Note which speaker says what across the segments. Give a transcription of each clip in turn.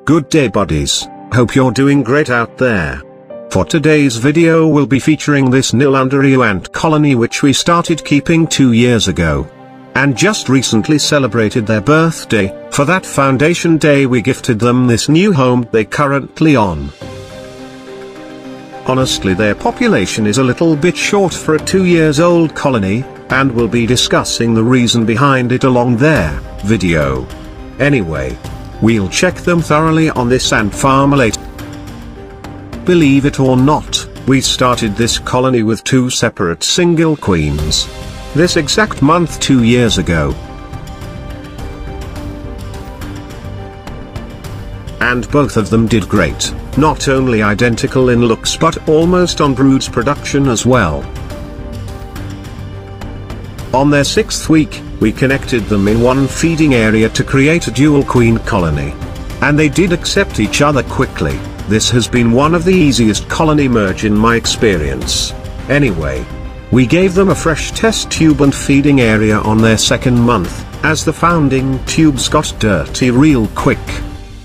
Speaker 1: Good day buddies, hope you're doing great out there. For today's video we'll be featuring this Liborio ant colony which we started keeping 2 years ago. And just recently celebrated their birthday. For that foundation day we gifted them this new home they're currently on. Honestly their population is a little bit short for a 2-year-old colony, and we'll be discussing the reason behind it along their video. Anyway, we'll check them thoroughly on this ant farm later. Believe it or not, we started this colony with 2 separate single queens. This exact month 2 years ago. And both of them did great, not only identical in looks but almost on broods production as well. On their 6th week, we connected them in one feeding area to create a dual queen colony. And they did accept each other quickly. This has been one of the easiest colony merge in my experience. Anyway, we gave them a fresh test tube and feeding area on their 2nd month, as the founding tubes got dirty real quick.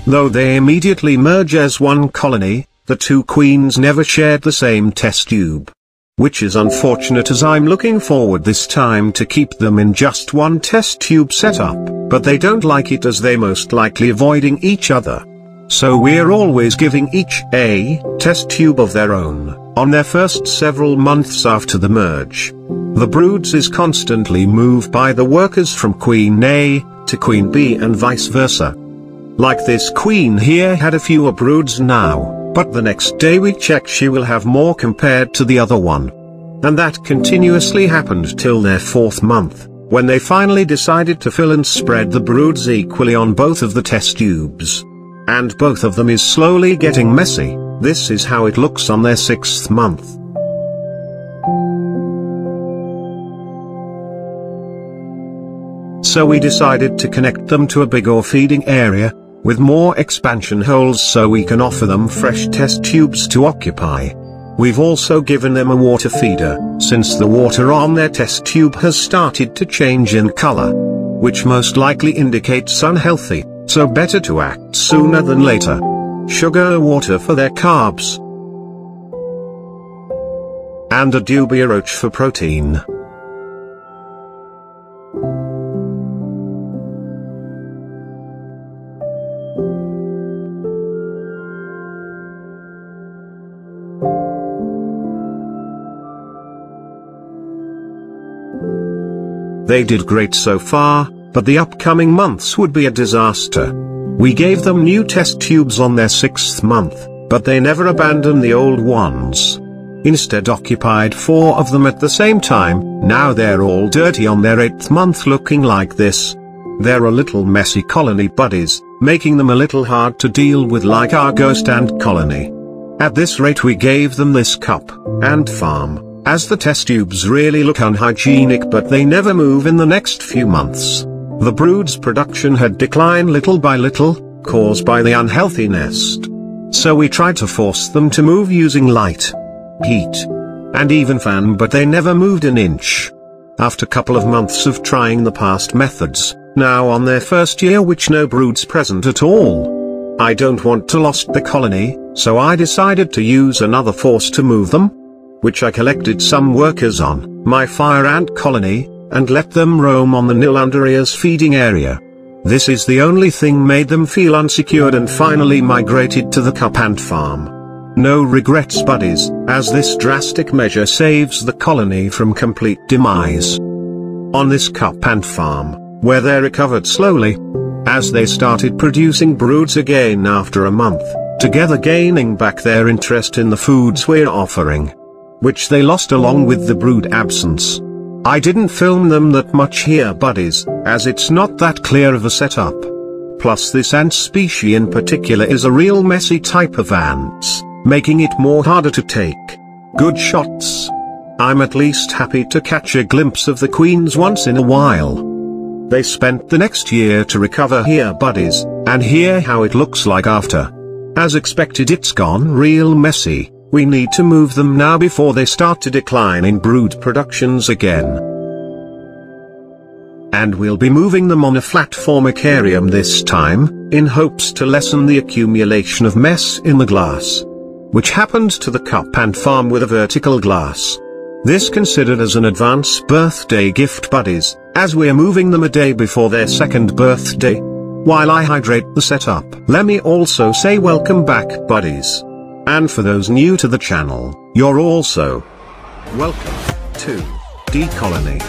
Speaker 1: Though they immediately merge as one colony, the 2 queens never shared the same test tube. Which is unfortunate as I'm looking forward this time to keep them in just one test tube setup, but they don't like it as they most likely avoiding each other. So we're always giving each a test tube of their own, on their first several months after the merge. The broods is constantly moved by the workers from Queen A to Queen B and vice versa. Like this queen here had a fewer broods now, but the next day we check she will have more compared to the other one. And that continuously happened till their 4th month, when they finally decided to fill and spread the broods equally on both of the test tubes. And both of them is slowly getting messy. This is how it looks on their 6th month. So we decided to connect them to a bigger feeding area, with more expansion holes so we can offer them fresh test tubes to occupy. We've also given them a water feeder, since the water on their test tube has started to change in color, which most likely indicates unhealthy, so better to act sooner than later. Sugar water for their carbs. And a Liborio for protein. They did great so far, but the upcoming months would be a disaster. We gave them new test tubes on their 6th month, but they never abandoned the old ones. Instead occupied 4 of them at the same time. Now they're all dirty on their 8th month looking like this. They're a little messy colony buddies, making them a little hard to deal with like our ghost ant colony. At this rate we gave them this cup ant farm, as the test tubes really look unhygienic but they never move in the next few months. The brood's production had declined little by little, caused by the unhealthy nest. So we tried to force them to move using light, heat, and even fan, but they never moved an inch. After couple of months of trying the past methods, now on their 1st year which no broods present at all. I don't want to lose the colony, so I decided to use another force to move them, which I collected some workers on my fire ant colony, and let them roam on the Liborio's feeding area. This is the only thing made them feel unsecured and finally migrated to the cup ant farm. No regrets buddies, as this drastic measure saves the colony from complete demise. On this cup ant farm, where they recovered slowly, as they started producing broods again after a month, together gaining back their interest in the foods we're offering, which they lost along with the brood absence. I didn't film them that much here buddies, as it's not that clear of a setup. Plus this ant species in particular is a real messy type of ants, making it more harder to take good shots. I'm at least happy to catch a glimpse of the queens once in a while. They spent the next year to recover here buddies, and hear how it looks like after. As expected it's gone real messy. We need to move them now before they start to decline in brood productions again. And we'll be moving them on a flat formicarium this time, in hopes to lessen the accumulation of mess in the glass, which happened to the cup and farm with a vertical glass. This considered as an advance birthday gift, buddies, as we're moving them a day before their second birthday. While I hydrate the setup, let me also say welcome back, buddies. And for those new to the channel, you're also welcome to D Colony.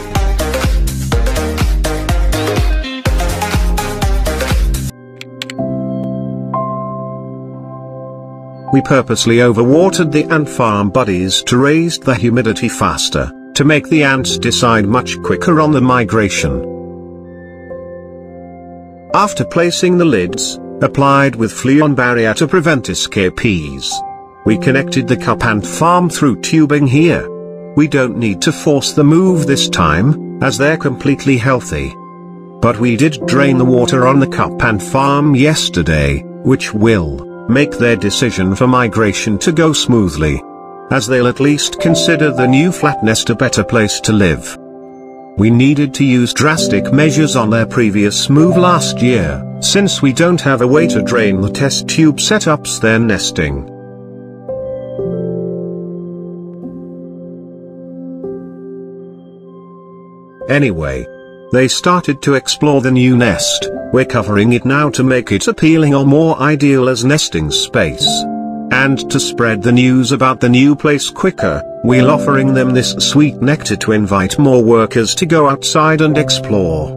Speaker 1: We purposely overwatered the ant farm, buddies, to raise the humidity faster, to make the ants decide much quicker on the migration. After placing the lids, applied with Fluon barrier to prevent escapees, we connected the cup ant farm through tubing here. We don't need to force the move this time, as they're completely healthy. But we did drain the water on the cup ant farm yesterday, which will make their decision for migration to go smoothly, as they'll at least consider the new flat nest a better place to live. We needed to use drastic measures on their previous move last year, since we don't have a way to drain the test tube setups they're nesting. Anyway, they started to explore the new nest. We're covering it now to make it appealing or more ideal as nesting space. And to spread the news about the new place quicker, we're offering them this sweet nectar to invite more workers to go outside and explore.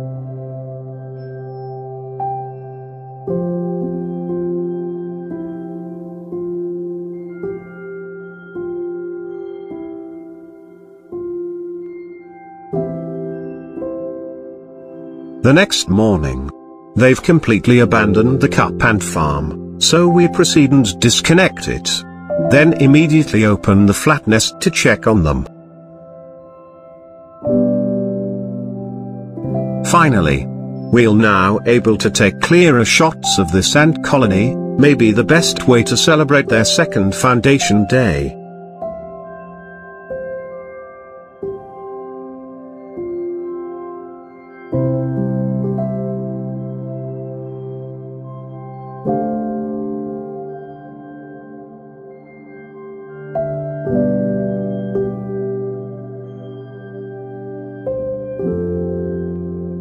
Speaker 1: The next morning, they've completely abandoned the cup ant farm, so we proceed and disconnect it. Then immediately open the flat nest to check on them. Finally, we'll now able to take clearer shots of this ant colony, maybe the best way to celebrate their second foundation day.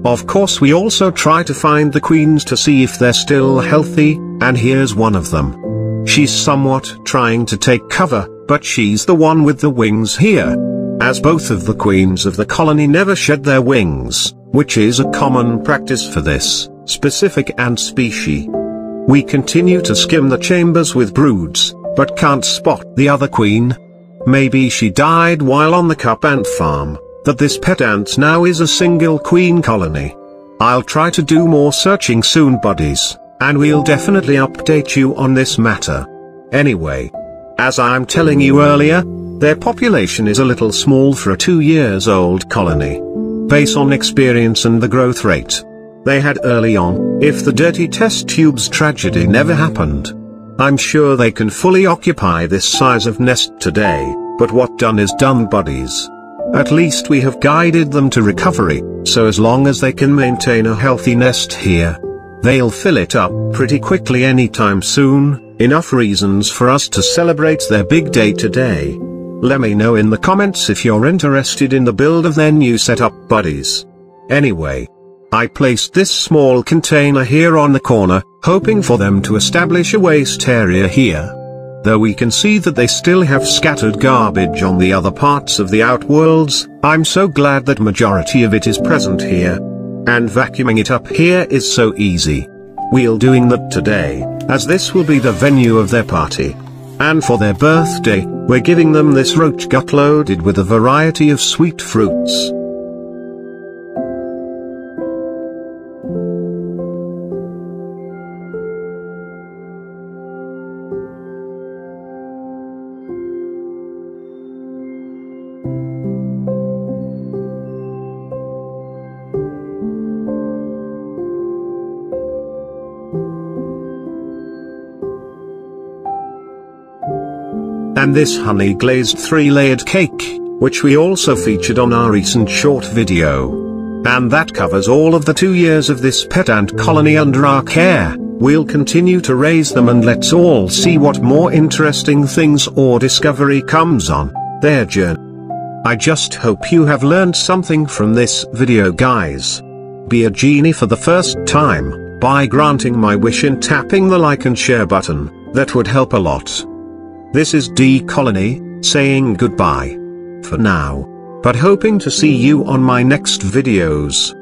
Speaker 1: Of course, we also try to find the queens to see if they're still healthy, and here's one of them. She's somewhat trying to take cover, but she's the one with the wings here, as both of the queens of the colony never shed their wings, which is a common practice for this specific ant species. We continue to skim the chambers with broods, but can't spot the other queen. Maybe she died while on the cup ant farm, that this pet ant now is a single queen colony. I'll try to do more searching soon, buddies, and we'll definitely update you on this matter. Anyway, as I'm telling you earlier, their population is a little small for a 2-year-old colony. Based on experience and the growth rate they had early on, if the dirty test tubes tragedy never happened, I'm sure they can fully occupy this size of nest today, but what done is done, buddies. At least we have guided them to recovery, so as long as they can maintain a healthy nest here, they'll fill it up pretty quickly anytime soon. Enough reasons for us to celebrate their big day today. Let me know in the comments if you're interested in the build of their new setup, buddies. Anyway, I placed this small container here on the corner, hoping for them to establish a waste area here. Though we can see that they still have scattered garbage on the other parts of the outworlds, I'm so glad that majority of it is present here. And vacuuming it up here is so easy. We'll doing that today, as this will be the venue of their party. And for their birthday, we're giving them this roach gut loaded with a variety of sweet fruits. And this honey glazed 3-layered cake, which we also featured on our recent short video. And that covers all of the 2 years of this pet ant colony under our care, We'll continue to raise them and let's all see what more interesting things or discovery comes on their journey. I just hope you have learned something from this video, guys. Be a genie for the first time by granting my wish in tapping the like and share button. That would help a lot. This is D Colony, saying goodbye for now, but hoping to see you on my next videos.